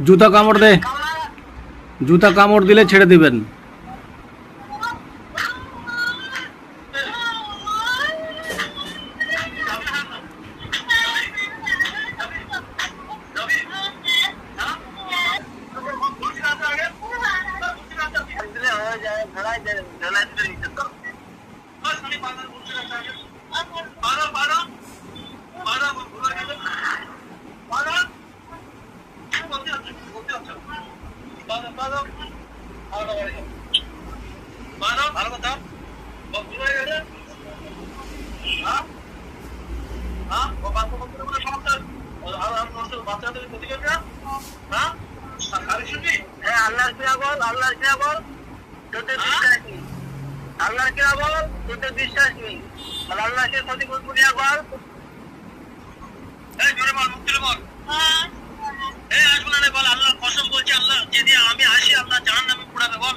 জুতা কামড় দে, জুতা কামড় দিলে ছেড়ে দিবেন। বিশ্বাস নেই, আল্লাহকে ক্ষতি করবো না বল। জোরে বল, মুখ তুলে বল। আসবো না বল, আল্লাহর কসম বলছি, আল্লাহ যদি আমি আসি আল্লাহ জাহান্নামে পোড়াবে বল।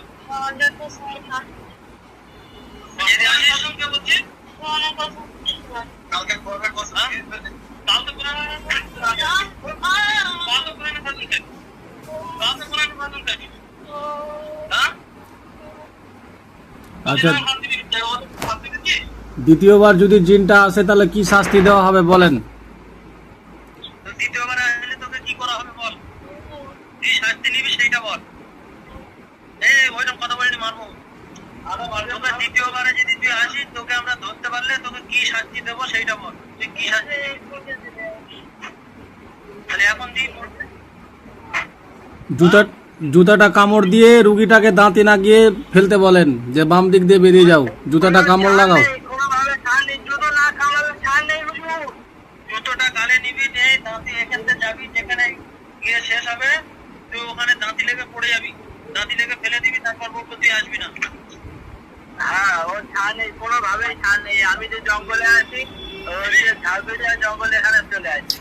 যদি আসি কসমকে বলছি, কালকে করবে কসম, কালকে কোরআন আচ্ছা, দ্বিতীয়বার যদি জিনটা আসে তাহলে কি শাস্তি দেওয়া হবে বলেন? দ্বিতীয়বার আসলে তোকে কি করা হবে বল, কি শাস্তি নিবি সেইটা বল। ওইরকম কথা বলিনি, মারবো। তোকে দ্বিতীয়বারে যদি তুই আসিস, তোকে আমরা ধরতে পারলে তোকে কি শাস্তি দেবো সেইটা বল। তুই কি শাস্তি তাহলে এখন দিই। জুতাটা কামড় দিয়ে রুগীটাকে দাঁতে না গিয়ে ফেলতে বলেন, যে বাম দিক দিয়ে বেরিয়ে যাও, জুতাটা কামড় লাগাও। জুতোটা গালে নিবি, দাঁতি এখান থেকে যাবি, যেখানে গিয়ে শেষ হবে তুই ওখানে দাঁতি লেগে পড়ে যাবি, দাঁতি লেগে ফেলে দিবি, তারপর বলবো তুই আসবি না। হ্যাঁ, ও ছাড় নেই, কোনোভাবেই ছাড় নেই। আমি যে জঙ্গলে আছি, ঝাড়বেড়িয়া জঙ্গলে এখানে চলে আসি।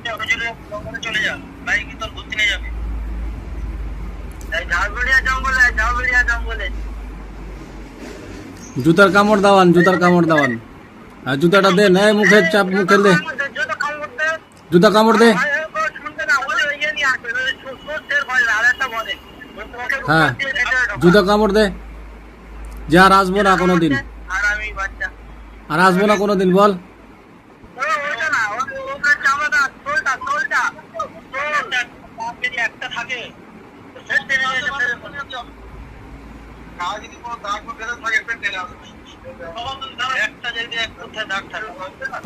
জঙ্গলে চলে যা, বাইক তোর ঘুরতে নিয়ে যাবে। ঝাড়বেড়িয়া জঙ্গলে, ঝাড়বেড়িয়া জঙ্গলে। জুতার কামড় দাওয়ান, জুতার কামড় দাওয়ান। আর জুতাটা দে, নেয় মুখে চাপ, মুখে দে, জুতা কামড় দে। হ্যাঁ, জুতা কামড় দে, যে আর আসবো না কোনোদিন, আর আসবো না কোনোদিন বল। একটা থাকে,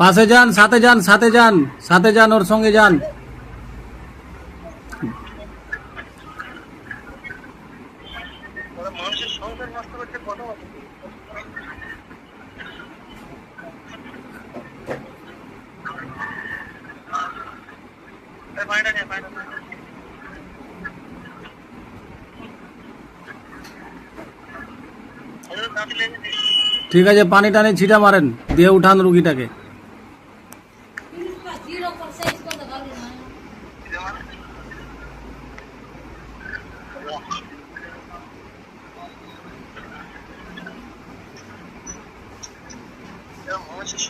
পাশে যান, সাথে যান, সাথে যান, সাথে যান, ওর সঙ্গে যান। মানুষের সংসার নষ্ট করতে কত পানিটা নিয়ে, পানিটা ঠিক আছে, পানি টানি ছিটা মারেন, দিয়ে উঠান রুগীটাকে।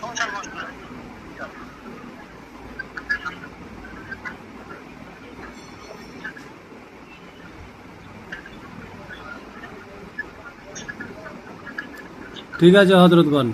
সংসার নষ্ট। ঠিক আছে হযরতগণ।